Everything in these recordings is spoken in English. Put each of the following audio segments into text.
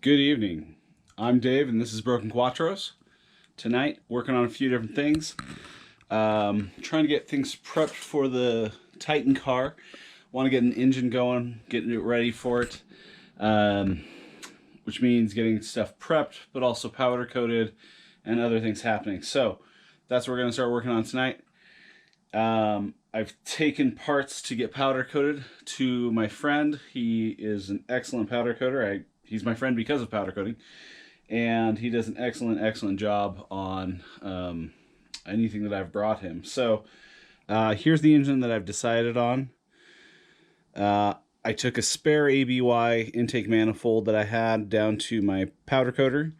Good evening. I'm Dave, and this is Broken Quattros. Tonight, working on a few different things. Trying to get things prepped for the Titan car. Want to get an engine going, getting it ready for it, which means getting stuff prepped, but also powder coated and other things happening. So that's what we're going to start working on tonight. I've taken parts to get powder coated to my friend. He is an excellent powder coater. He's my friend because of powder coating, and he does an excellent job on anything that I've brought him. So here's the engine that I've decided on. I took a spare ABY intake manifold that I had down to my powder coater.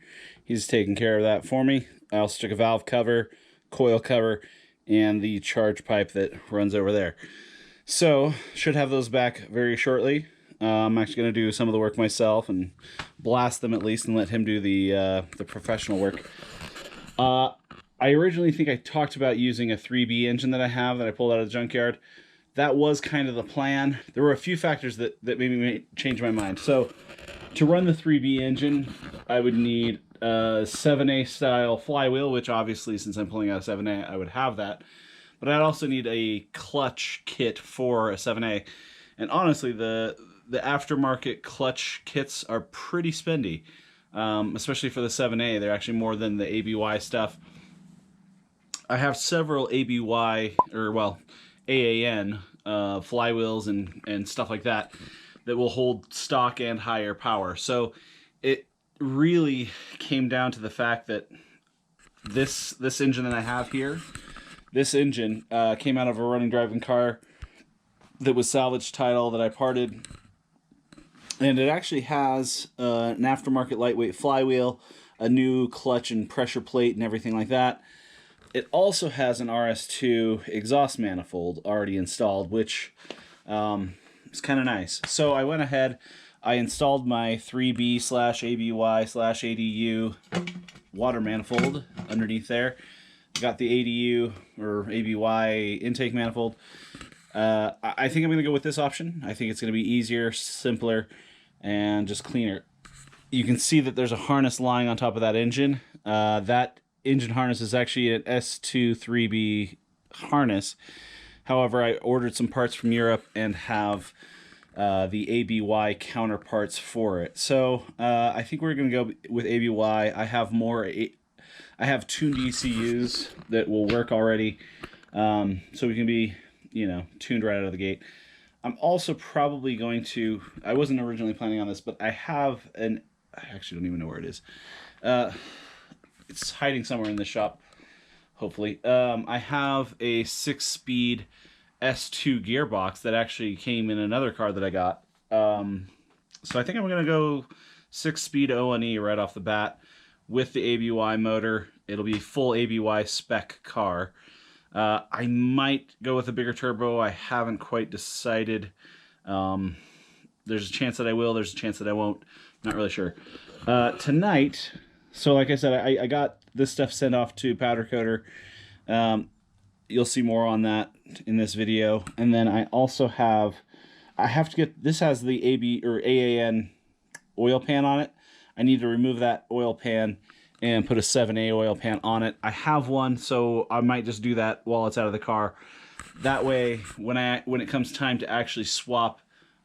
He's taking care of that for me. I also took a valve cover, coil cover, and the charge pipe that runs over there. So, should have those back very shortly. I'm actually going to do some of the work myself and blast them at least and let him do the professional work. I originally think I talked about using a 3B engine that I have that I pulled out of the junkyard. That was kind of the plan. There were a few factors that made me change my mind. So, to run the 3B engine, I would need a 7A style flywheel, which obviously, since I'm pulling out a 7A, I would have that. But I'd also need a clutch kit for a 7A. And honestly, the aftermarket clutch kits are pretty spendy, especially for the 7A. They're actually more than the ABY stuff. I have several ABY, or well, AAN flywheels and stuff like that will hold stock and higher power. So it really came down to the fact that this engine that I have here, this engine came out of a running driving car that was salvage title that I parted, and it actually has an aftermarket lightweight flywheel, a new clutch and pressure plate and everything like that. It also has an RS2 exhaust manifold already installed, which is kind of nice. So I went ahead, I installed my 3B/ABY/ADU water manifold underneath there. Got the ADU or ABY intake manifold. I think I'm going to go with this option. I think it's going to be easier, simpler, and just cleaner. You can see that there's a harness lying on top of that engine. That engine harness is actually an S2 3B harness. However, I ordered some parts from Europe and have the ABY counterparts for it. So I think we're going to go with ABY. I have tuned ECUs that will work already, so we can be, tuned right out of the gate. I'm also probably going to, I wasn't originally planning on this, but I actually don't even know where it is. It's hiding somewhere in the shop, hopefully. I have a 6-speed S2 gearbox that actually came in another car that I got. So I think I'm going to go 6-speed O&E right off the bat with the ABY motor. It'll be full ABY spec car. I might go with a bigger turbo. I haven't quite decided. There's a chance that I will. There's a chance that I won't. Not really sure. Tonight, so like I said, I got this stuff sent off to powder coater. You'll see more on that in this video. And then I also have to get, this has the AB or AAN oil pan on it. I need to remove that oil pan and put a 7A oil pan on it. I have one, so I might just do that while it's out of the car. That way, when it comes time to actually swap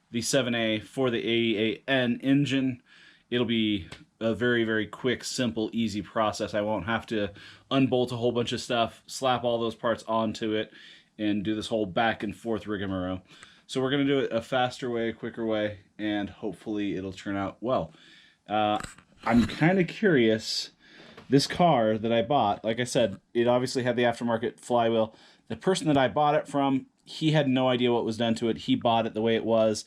the 7A for the AAN engine, it'll be a very quick, simple, easy process. I won't have to unbolt a whole bunch of stuff, slap all those parts onto it, and do this whole back and forth rigmarole. So we're going to do it a faster way, a quicker way, and hopefully it'll turn out well. I'm kind of curious. This car that I bought, like I said, it obviously had the aftermarket flywheel. The person that I bought it from, he had no idea what was done to it. He bought it the way it was.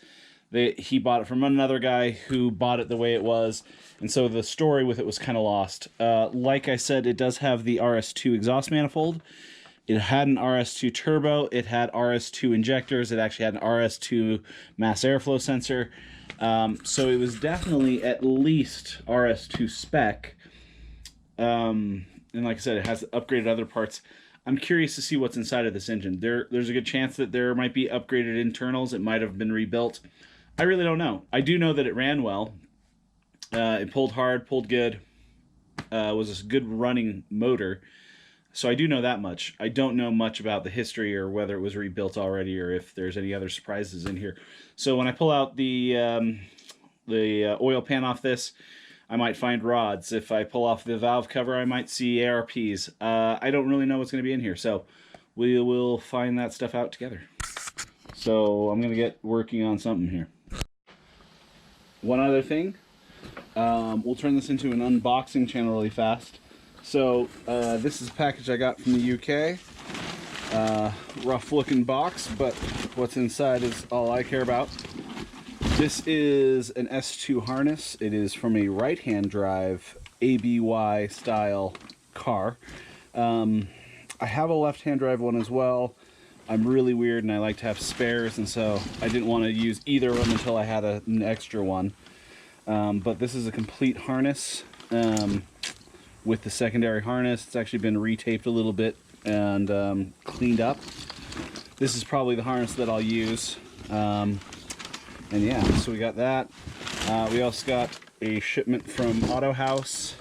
He bought it from another guy who bought it the way it was. And so the story with it was kind of lost. Like I said, it does have the RS2 exhaust manifold. It had an RS2 turbo. It had RS2 injectors. It actually had an RS2 mass airflow sensor. So it was definitely at least RS2 spec. And like I said, it has upgraded other parts. I'm curious to see what's inside of this engine. There's a good chance that there might be upgraded internals. It might have been rebuilt. I really don't know. I do know that it ran well. It pulled hard, pulled good. Was a good running motor. So I do know that much. I don't know much about the history or whether it was rebuilt already or if there's any other surprises in here. So when I pull out the oil pan off this, I might find rods. If I pull off the valve cover, I might see ARPs. I don't really know what's going to be in here, so we will find that stuff out together. So I'm going to get working on something here. One other thing, we'll turn this into an unboxing channel really fast. So this is a package I got from the UK. Rough looking box, but what's inside is all I care about. This is an S2 harness. It is from a right-hand drive ABY style car. I have a left-hand drive one as well. I'm really weird and I like to have spares, and so I didn't want to use either of them until I had an extra one. But this is a complete harness with the secondary harness. It's actually been retaped a little bit and cleaned up. This is probably the harness that I'll use. And yeah, so we got that. We also got a shipment from Auto House.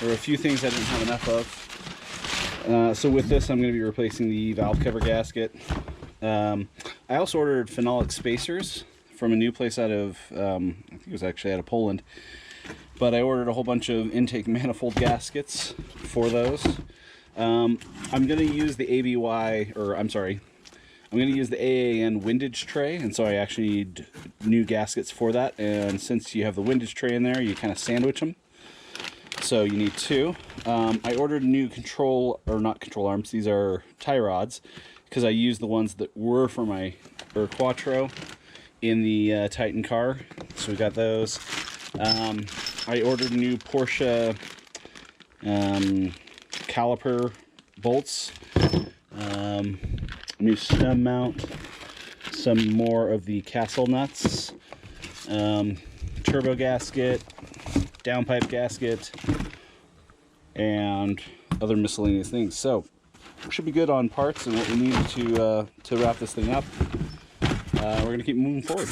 There were a few things I didn't have enough of. So with this, I'm going to be replacing the valve cover gasket. I also ordered phenolic spacers from a new place out of, I think it was actually out of Poland. But I ordered a whole bunch of intake manifold gaskets for those. I'm going to use the ABY, or I'm sorry, I'm going to use the AAN windage tray, and so I actually need new gaskets for that. And since you have the windage tray in there, you kind of sandwich them. So you need two. I ordered new not control arms, these are tie rods, because I used the ones that were for my Quattro in the Titan car. So we got those. I ordered new Porsche caliper bolts, new stem mount, some more of the castle nuts, turbo gasket, downpipe gasket, and other miscellaneous things. So we should be good on parts and what we need to wrap this thing up. We're going to keep moving forward.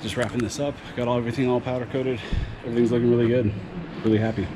just wrapping this up. Got everything all powder coated. Everything's looking really good. Really happy.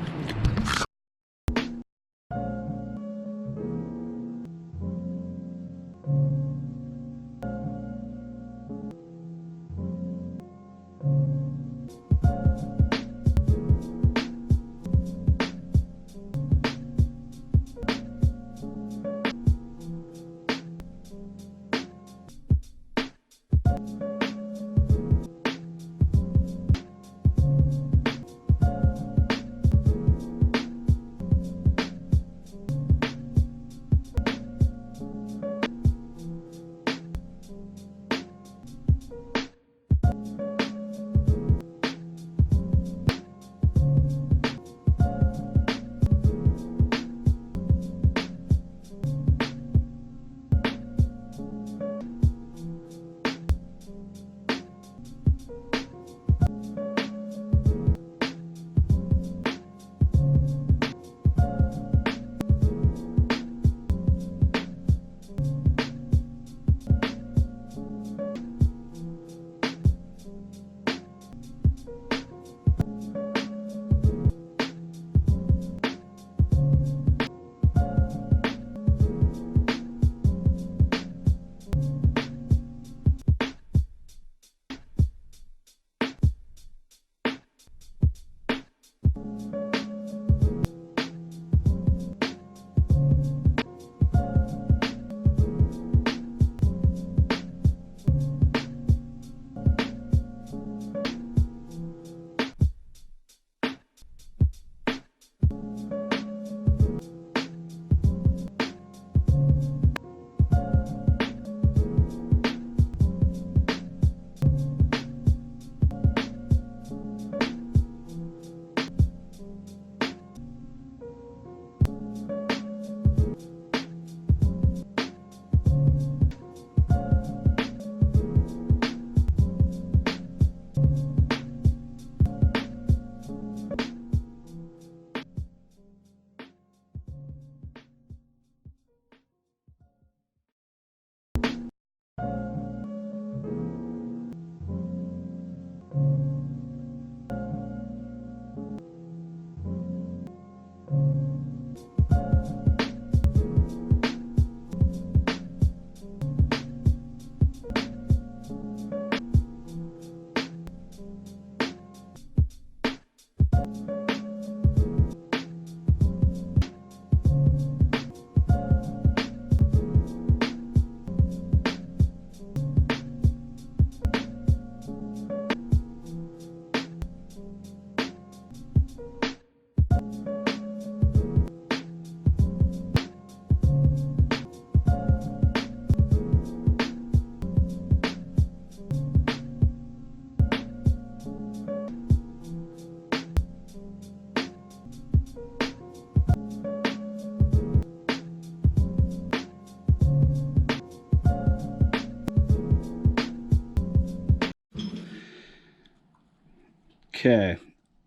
Okay,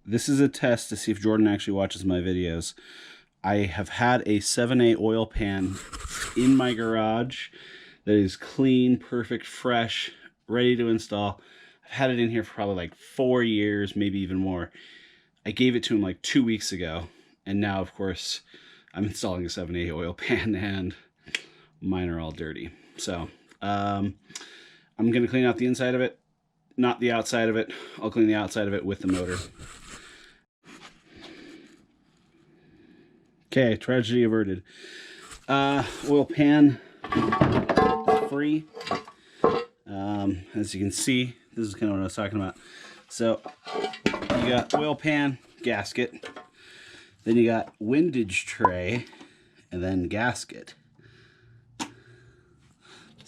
this is a test to see if Jordan actually watches my videos. I have had a 7A oil pan in my garage that is clean, perfect, fresh, ready to install. I've had it in here for probably like 4 years, maybe even more. I gave it to him like 2 weeks ago, and now, of course, I'm installing a 7A oil pan, and mine are all dirty. So, I'm going to clean out the inside of it, not the outside of it. I'll clean the outside of it with the motor. Okay, tragedy averted. Oil pan free. As you can see, this is kind of what I was talking about. So you got oil pan, gasket, then you got windage tray, and then gasket. So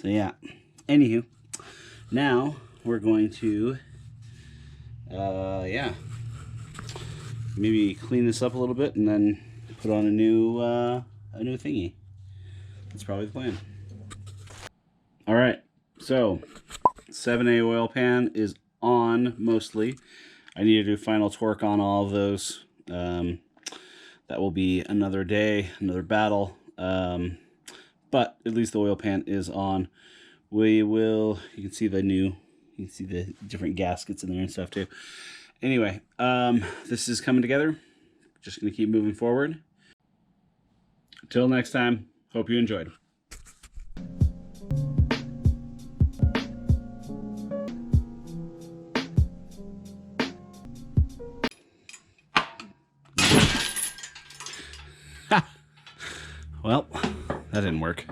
yeah, anywho, now we're going to, maybe clean this up a little bit and then put on a new thingy. That's probably the plan. All right, so 7A oil pan is on mostly. I need to do final torque on all of those. That will be another day, another battle. But at least the oil pan is on. We will, you can see the new, You can see the different gaskets in there and stuff too. Anyway, this is coming together. Just going to keep moving forward. Until next time, hope you enjoyed. Well, that didn't work.